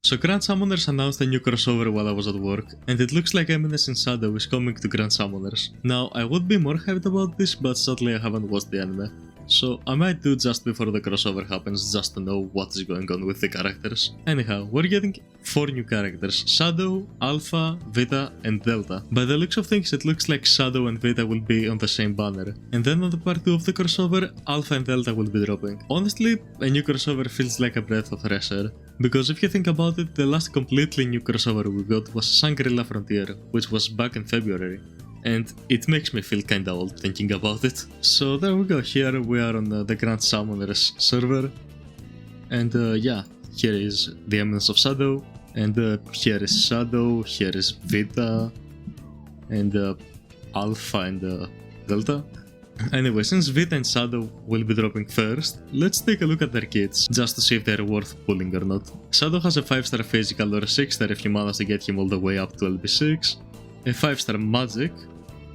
So Grand Summoners announced a new crossover while I was at work, and it looks like Eminence in Shadow is coming to Grand Summoners. Now, I would be more hyped about this, but sadly I haven't watched the anime. So I might do just before the crossover happens just to know what is going on with the characters. Anyhow, we're getting 4 new characters: Shadow, Alpha, Vita and Delta. By the looks of things, it looks like Shadow and Vita will be on the same banner. And then on the part 2 of the crossover, Alpha and Delta will be dropping. Honestly, a new crossover feels like a breath of fresh air. Because if you think about it, the last completely new crossover we got was Shangri-La Frontier, which was back in February. And it makes me feel kinda old thinking about it. So there we go, here we are on the Grand Summoners server. And yeah, here is the Eminence of Shadow. And here is Shadow, here is Vita. And Alpha and Delta. Anyway, since Vita and Shadow will be dropping first, let's take a look at their kits, just to see if they're worth pulling or not. Shadow has a 5-star physical or a 6-star if you manage to get him all the way up to LB6, a 5-star magic,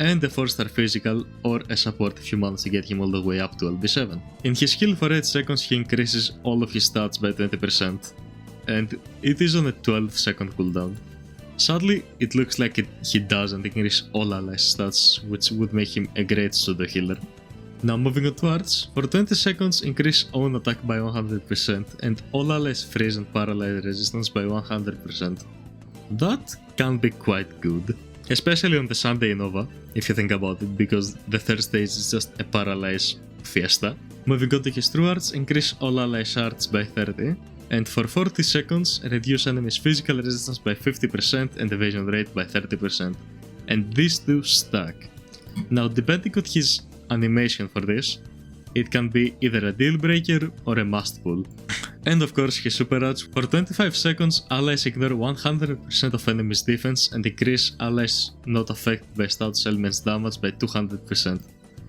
and a 4-star physical or a support if you manage to get him all the way up to LB7. In his skill for 8 seconds he increases all of his stats by 20%, and it is on a 12-second cooldown. Sadly, it looks like he doesn't increase all allies stats, which would make him a great pseudo healer. Now moving on to arts, for 20 seconds increase own attack by 100% and all allies freeze and paralyze resistance by 100%. That can be quite good, especially on the Sunday Nova, if you think about it, because the Thursdays is just a paralyze fiesta. Moving on to his true arts, increase all allies arts by 30, and for 40 seconds reduce enemies physical resistance by 50% and evasion rate by 30%. And these two stack. Now depending on his animation for this, it can be either a deal breaker or a must pull. And of course his super arts, for 25 seconds allies ignore 100% of enemies defense and increase allies not affected by status elements damage by 200%.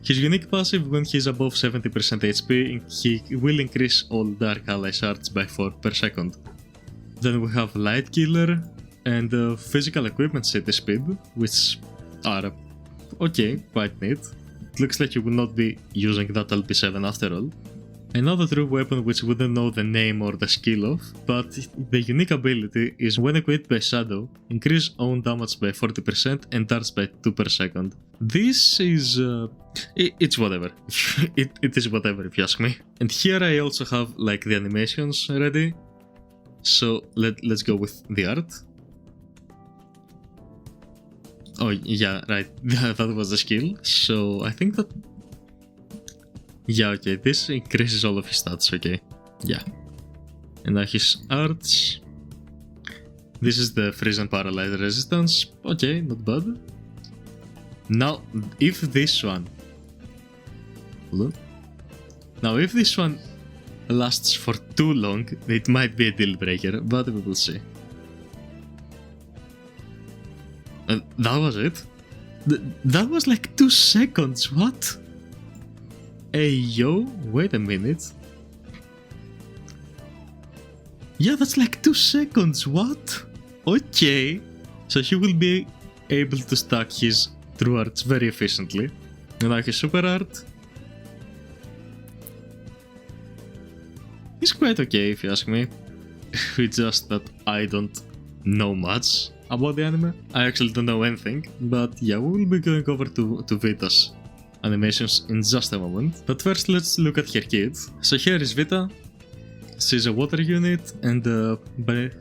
His unique passive, when he is above 70% HP, he will increase all Dark Allies arts by 4 per second. Then we have Light Killer and Physical Equipment City Speed, which are okay, quite neat. It looks like you will not be using that LP7 after all. Another true weapon which we don't know the name or the skill of, but the unique ability is when equipped by Shadow, increase own damage by 40% and darts by 2 per second. This is... it's whatever. it is whatever if you ask me. And here I also have like the animations ready. So let's go with the art. Oh yeah, right, that was the skill. So I think that... yeah, okay, this increases all of his stats, okay. Yeah. And now his arts. This is the freeze and paralyze resistance. Okay, not bad. Now, if this one... hold on. Now, if this one lasts for too long, it might be a deal breaker, but we will see. And that was it? That was like 2 seconds, what? Hey yo, wait a minute. Yeah, that's like 2 seconds, what? Okay. So he will be able to stack his true arts very efficiently. And now his super art. He's quite okay if you ask me. It's just that I don't know much about the anime. I actually don't know anything, but yeah, we will be going over to Vita's animations in just a moment. But first let's look at her kit. So here is Vita. She's a water unit and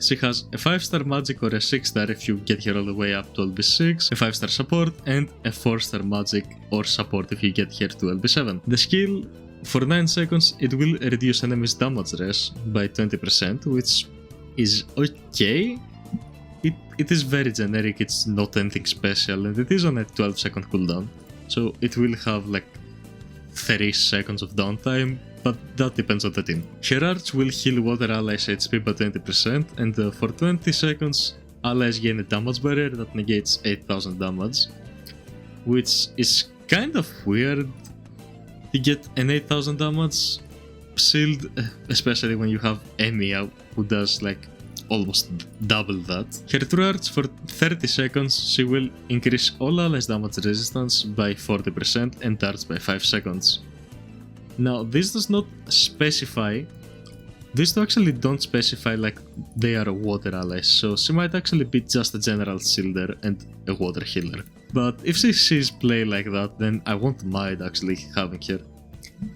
she has a 5-star magic or a 6-star if you get her all the way up to LB6, a 5-star support and a 4-star magic or support if you get her to LB7. The skill, for 9 seconds it will reduce enemies damage res by 20%, which is okay. It is very generic, it's not anything special, and it is on a 12-second cooldown. So it will have like 3 seconds of downtime, but that depends on the team. Her arts will heal water allies HP by 20%, and for 20 seconds allies gain a damage barrier that negates 8000 damage, which is kind of weird to get an 8000 damage shield, especially when you have Emi who does like almost double that. Her true arts, for 30 seconds she will increase all allies damage resistance by 40% and darts by 5 seconds. Now this does not specify these two actually don't specify like they are water allies, so she might actually be just a general shielder and a water healer. But if she sees play like that, then I won't mind actually having her,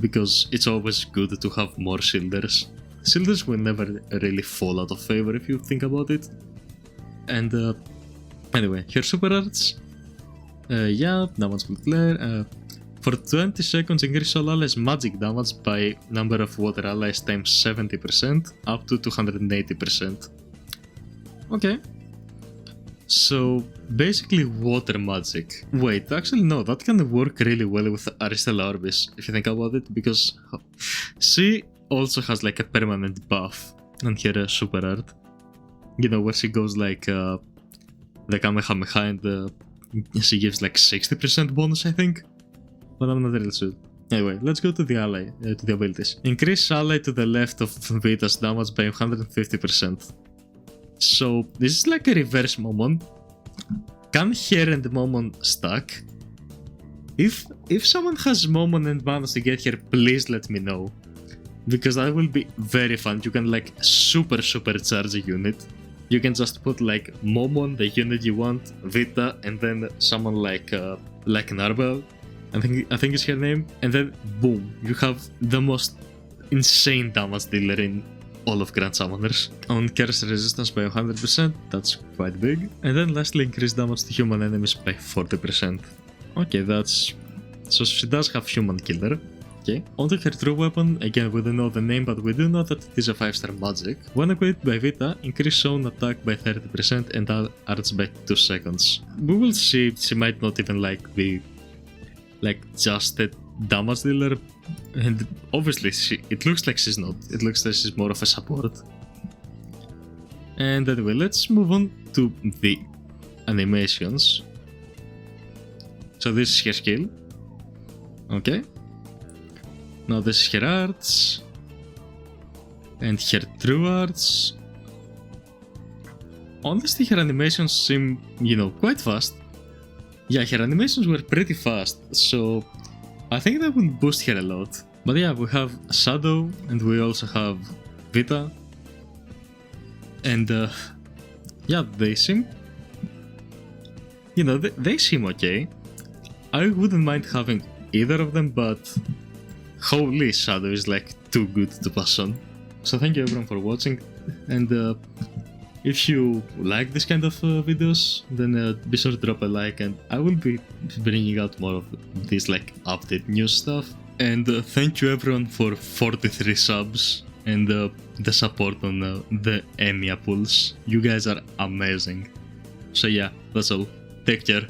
because it's always good to have more shielders. Shielders will never really fall out of favor if you think about it. And anyway, her super arts. Yeah, that one's split clear. For 20 seconds, increase all allies' magic damage by number of water allies times 70% up to 280%. Okay. So basically water magic. Wait, actually no, that can work really well with Aristella Orbis if you think about it, because she also has like a permanent buff on her super art. You know, where she goes like the Kamehameha and she gives like 60% bonus, I think. But I'm not really sure. Anyway, let's go to the ally, to the abilities. Increase ally to the left of Vita's damage by 150%. So this is like a reverse Momon. Can her and Momon stack? If someone has Momon and manages to get here, please let me know, because that will be very fun. You can like super charge a unit. You can just put like Momon, the unit you want, Vita, and then someone like Narbel, I think is her name, and then boom, you have the most insane damage dealer in all of Grand Summoners. On curse resistance by 100%, that's quite big. And then lastly, increase damage to human enemies by 40%. Okay, that's... so she does have human killer. Okay. Onto her true weapon, again we don't know the name, but we do know that it is a 5-star magic. When equipped by Vita, increase own attack by 30% and arts by 2 seconds. We will see, she might not even like be like just a damage dealer, and obviously it looks like she's not. It looks like she's more of a support. And anyway, let's move on to the animations. So this is her skill. Okay. Now this is her arts. And her true arts. Honestly, her animations seem, you know, quite fast. Yeah, her animations were pretty fast, so I think that will boost her a lot. But yeah, we have Shadow, and we also have Vita. And yeah, they seem... you know, they seem okay. I wouldn't mind having either of them, but holy, Shadow is like too good to pass on. So thank you everyone for watching, and if you like this kind of videos, then be sure to drop a like, and I will be bringing out more of this like update news stuff. And thank you everyone for 43 subs and the support on the Enya pools. You guys are amazing. So yeah, that's all. Take care.